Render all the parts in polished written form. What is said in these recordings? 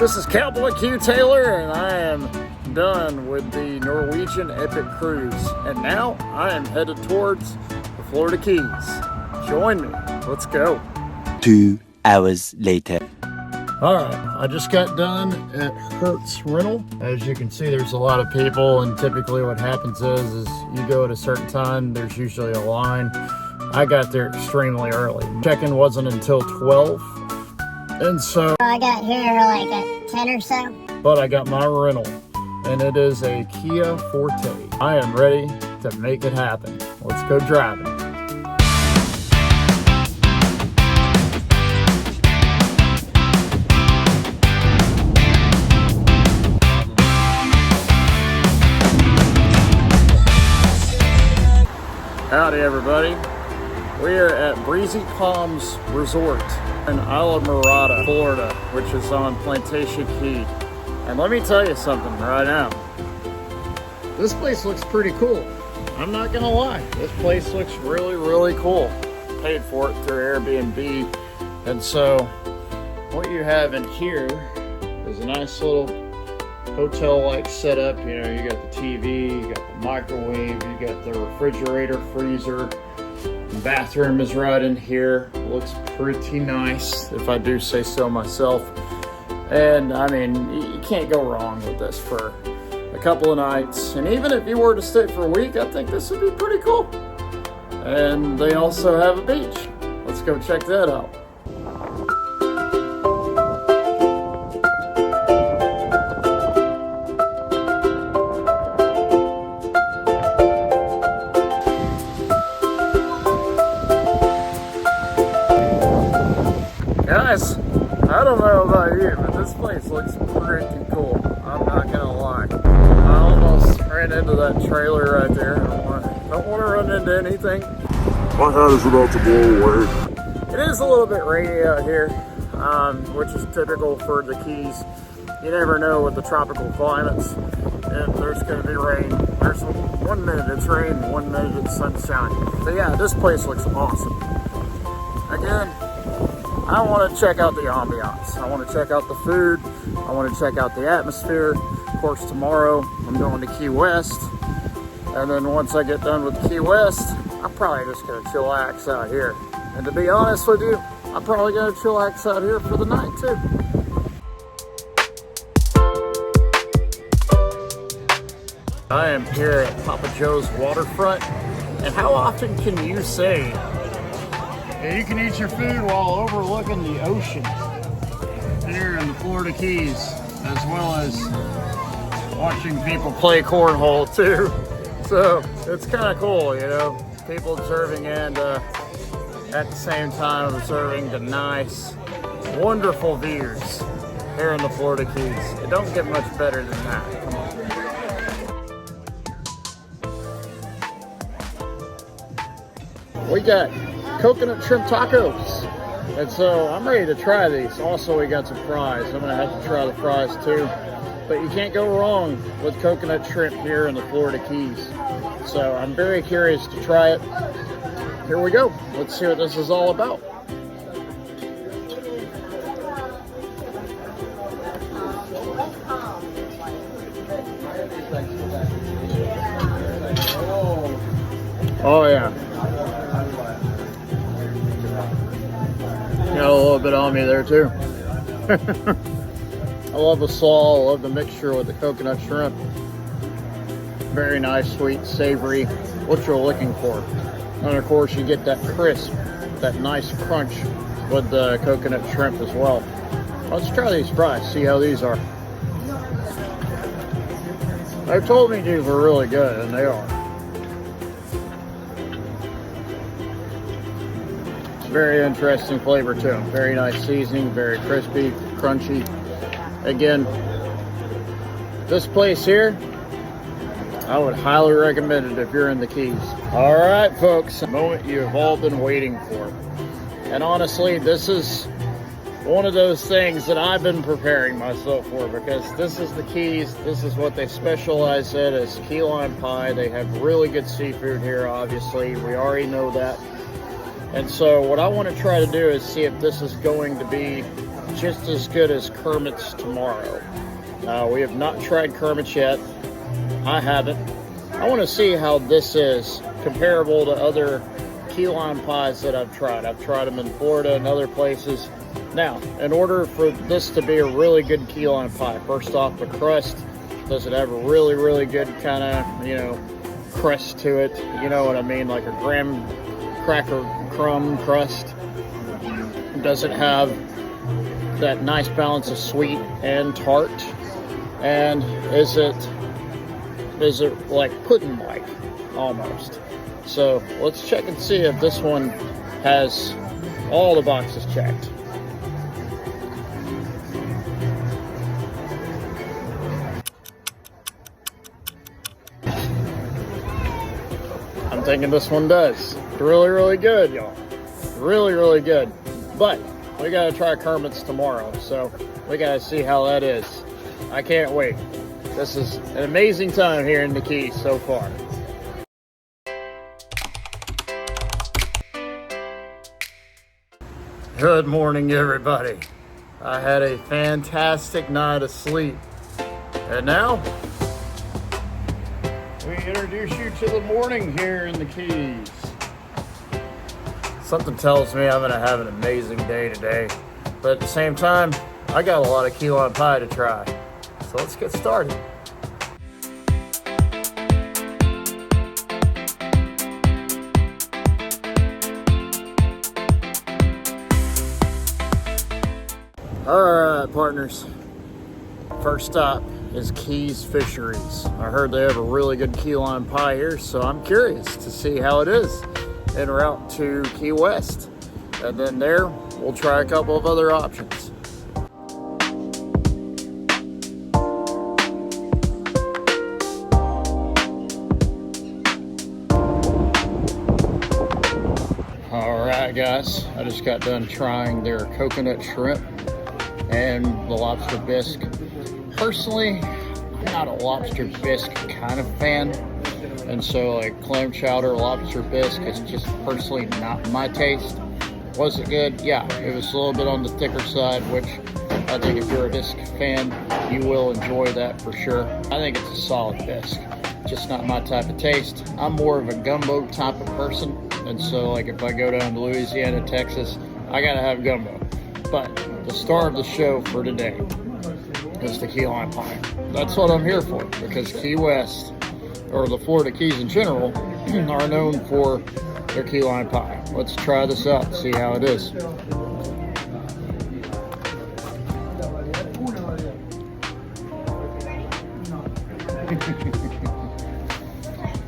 This is Cowboy Q Taylor, and I am done with the Norwegian Epic Cruise. And now I am headed towards the Florida Keys. Join me. Let's go. 2 hours later. All right, I just got done at Hertz Rental. As you can see, there's a lot of people, and typically what happens is you go at a certain time, there's usually a line. I got there extremely early. Check-in wasn't until 12. And so I got here like at 10 or so. But I got my rental, and it is a Kia Forte. I am ready to make it happen. Let's go driving. Howdy everybody. We are at Breezy Palms Resort in Isla Mirada, Florida, which is on Plantation Key. And let me tell you something right now. This place looks pretty cool. I'm not gonna lie. This place looks really, really cool. Paid for it through Airbnb. And so what you have in here is a nice little hotel-like setup. You know, you got the TV, you got the microwave, you got the refrigerator, freezer. The bathroom is right in here. Looks pretty nice, if I do say so myself. And I mean, you can't go wrong with this for a couple of nights. And even if you were to stay for a week, I think this would be pretty cool. And they also have a beach. Let's go check that out. Guys, I don't know about you, but this place looks pretty cool. I'm not gonna lie. I almost ran into that trailer right there. I don't want to run into anything. My hat is about to blow away. It is a little bit rainy out here, which is typical for the Keys. You never know with the tropical climates if there's going to be rain. There's 1 minute it's rain, 1 minute it's sunshine. But yeah, this place looks awesome. Again, I want to check out the ambiance. I want to check out the food. I want to check out the atmosphere. Of course, tomorrow I'm going to Key West. And then once I get done with Key West, I'm probably just going to chillax out here. And to be honest with you, I'm probably going to chillax out here for the night too. I am here at Papa Joe's Waterfront. And how often can you say you can eat your food while overlooking the ocean here in the Florida Keys, as well as watching people play cornhole too. So it's kind of cool, you know, people observing and at the same time observing the nice, wonderful views here in the Florida Keys. It don't get much better than that. Come on. We got coconut shrimp tacos, and so I'm ready to try these. Also, we got some fries. I'm gonna have to try the fries too, but you can't go wrong with coconut shrimp here in the Florida Keys. So I'm very curious to try it. Here we go. Let's see what this is all about. Oh yeah. Got a little bit on me there too. I love the slaw, I love the mixture with the coconut shrimp. Very nice, sweet, savory, what you're looking for. And of course you get that crisp, that nice crunch with the coconut shrimp as well. Let's try these fries, see how these are. They told me these were really good, and they are. Very interesting flavor too. Very nice seasoning, very crispy, crunchy. Again, this place here, I would highly recommend it if you're in the Keys. All right, folks, the moment you have all been waiting for. And honestly, this is one of those things that I've been preparing myself for, because this is the Keys. This is what they specialize in, is key lime pie. They have really good seafood here, obviously. We already know that. And so what I want to try to do is see if this is going to be just as good as Kermit's tomorrow. We have not tried Kermit's yet. I haven't. I want to see how this is comparable to other key lime pies that I've tried. I've tried them in Florida and other places. Now, in order for this to be a really good key lime pie, first off, the crust, does it have a really, really good kind of, you know, crust to it? You know what I mean? Like a graham cracker crumb crust. Does it have that nice balance of sweet and tart? And is it like pudding-like almost? So let's check and see if this one has all the boxes checked. I'm thinking this one does. It's really, really good, y'all. Really, really good. But we gotta try Kermit's tomorrow, so we gotta see how that is. I can't wait. This is an amazing time here in the Keys so far. Good morning, everybody. I had a fantastic night of sleep. And now, we introduce you to the morning here in the Keys. Something tells me I'm gonna have an amazing day today. But at the same time, I got a lot of key lime pie to try. So let's get started. Alright, partners. First stop is Keys Fisheries. I heard they have a really good key lime pie here, so I'm curious to see how it is en route to Key West. And then there, we'll try a couple of other options. Alright guys, I just got done trying their coconut shrimp and the lobster bisque. Personally, I'm not a lobster bisque kind of fan, and so like clam chowder, lobster bisque is just personally not my taste. Was it good? Yeah, it was a little bit on the thicker side, which I think if you're a bisque fan, you will enjoy that for sure. I think it's a solid bisque, just not my type of taste. I'm more of a gumbo type of person, and so like if I go down to Louisiana, Texas, I gotta have gumbo. But the star of the show for today is the key lime pie. That's what I'm here for, because Key West, or the Florida Keys in general, are known for their key lime pie. Let's try this out and see how it is.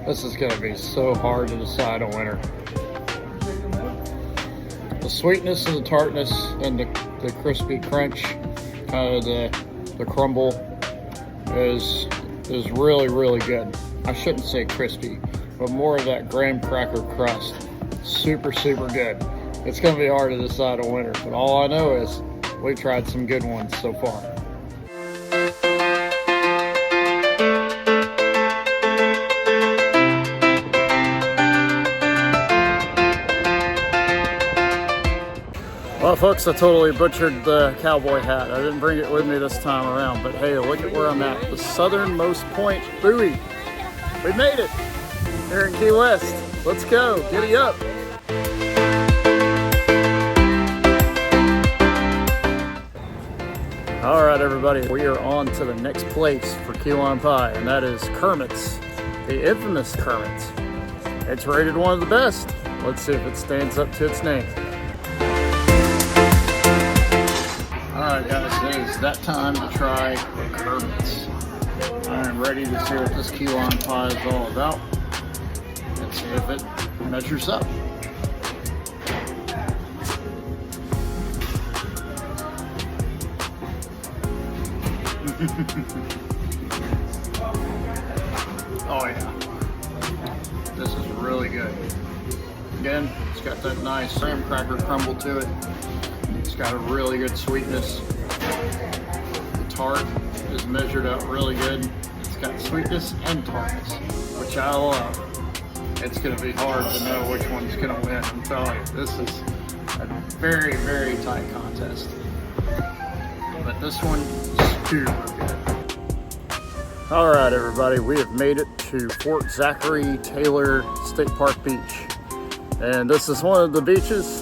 This is gonna be so hard to decide a winner. The sweetness and the tartness and the crispy crunch, kind of the crumble is really, really good. I shouldn't say crispy, but more of that graham cracker crust. Super, super good. It's gonna be hard to decide a winner, but all I know is we've tried some good ones so far. Well, folks, I totally butchered the cowboy hat. I didn't bring it with me this time around, but hey, look at where I'm at. The southernmost point buoy. We made it here in Key West. Let's go, giddy up. All right, everybody, we are on to the next place for key lime pie, and that is Kermit's, the infamous Kermit's. It's rated one of the best. Let's see if it stands up to its name. Alright guys, it is that time to try Kermit's. I'm ready to see what this key lime pie is all about. Let's see if it measures up. Oh yeah, this is really good. Again, it's got that nice graham cracker crumble to it. It's got a really good sweetness. The tart is measured out really good. It's got sweetness and tartness, which I love. It's going to be hard to know which one's going to win. I'm telling you, this is a very, very tight contest. but this one is super good. All right, everybody, we have made it to Fort Zachary Taylor State Park Beach. And this is one of the beaches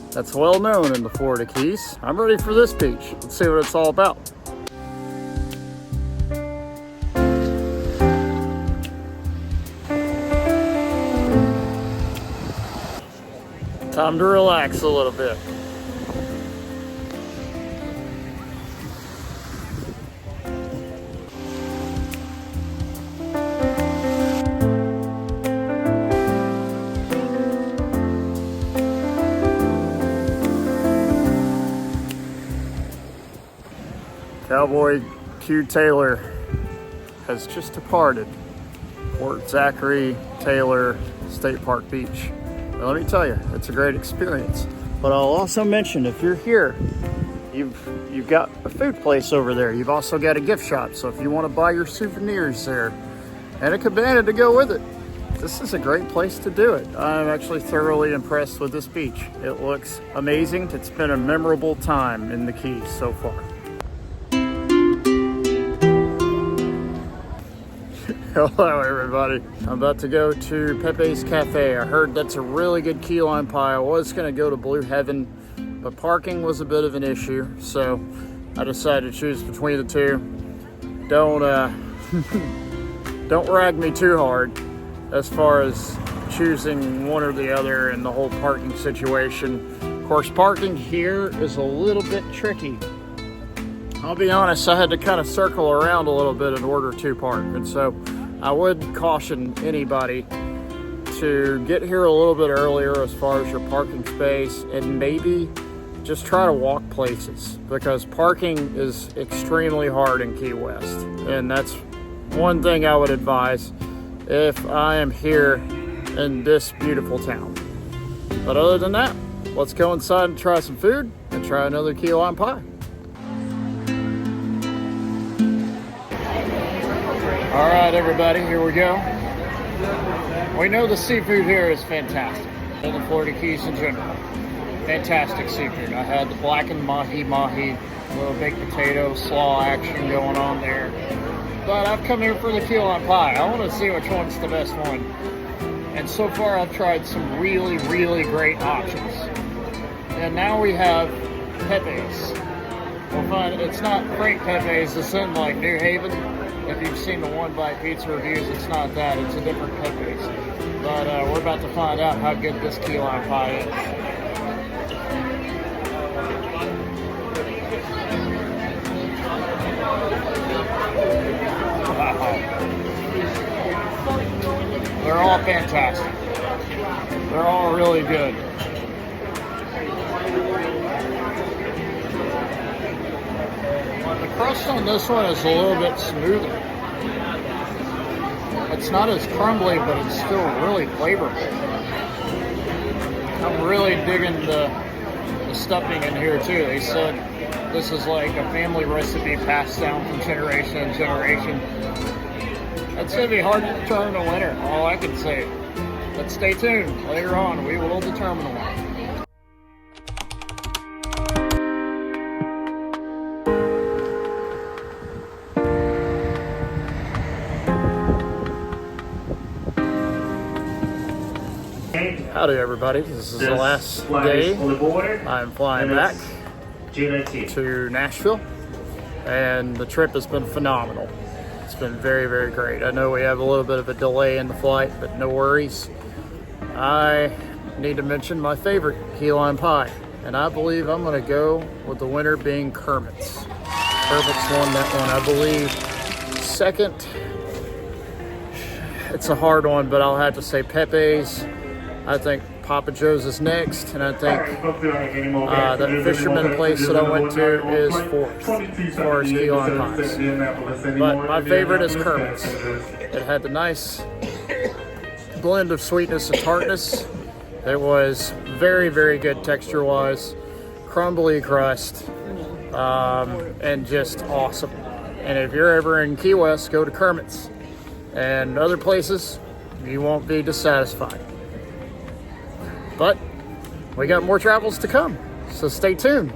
that's well known in the Florida Keys. I'm ready for this beach. Let's see what it's all about. Time to relax a little bit. Cowboy Q Taylor has just departed Fort Zachary Taylor State Park Beach. Now, let me tell you, it's a great experience. But I'll also mention, if you're here, you've got a food place over there. You've also got a gift shop. So if you want to buy your souvenirs there and a cabana to go with it, this is a great place to do it. I'm actually thoroughly impressed with this beach. It looks amazing. It's been a memorable time in the Keys so far. Hello, everybody. I'm about to go to Pepe's Cafe. I heard that's a really good key lime pie. I was going to go to Blue Heaven, but parking was a bit of an issue, so I decided to choose between the two. Don't rag me too hard as far as choosing one or the other in the whole parking situation. Of course, parking here is a little bit tricky. I'll be honest, I had to kind of circle around a little bit in order to park, and so I would caution anybody to get here a little bit earlier as far as your parking space, and maybe just try to walk places, because parking is extremely hard in Key West. And that's one thing I would advise if I am here in this beautiful town. But other than that, let's go inside and try some food and try another key lime pie. All right, everybody, here we go. We know the seafood here is fantastic. In the Florida Keys in general, fantastic seafood. I had the blackened mahi, little baked potato, slaw action going on there. But I've come here for the key lime pie. I want to see which one's the best one. And so far, I've tried some really, really great options. And now we have Pepe's. We'll find it's not Frank Pepe's. It's in like New Haven. If you've seen the One Bite Pizza reviews, it's not that. It's a different Pepe's. But we're about to find out how good this key lime pie is. Wow. They're all fantastic. They're all really good. The crust on this one is a little bit smoother. It's not as crumbly, but it's still really flavorful. I'm really digging the stuffing in here too. They said this is like a family recipe passed down from generation to generation. It's going to be hard to determine a winner, all I can say. But stay tuned. Later on, we will determine a winner. Howdy, everybody. This is the last day. I'm flying back to Nashville, and the trip has been phenomenal. It's been very, very great. I know we have a little bit of a delay in the flight, but no worries. I need to mention my favorite key lime pie, and I believe I'm going to go with the winner being Kermit's. Kermit's won that one, I believe. Second, it's a hard one, but I'll have to say Pepe's. I think Papa Joe's is next, and I think that fisherman place that I went to is fourth as far as key lime pies. But my favorite is Kermit's. It had the nice blend of sweetness and tartness. It was very, very good texture-wise, crumbly crust, and just awesome. And if you're ever in Key West, go to Kermit's. And other places, you won't be dissatisfied. But we got more travels to come, so stay tuned.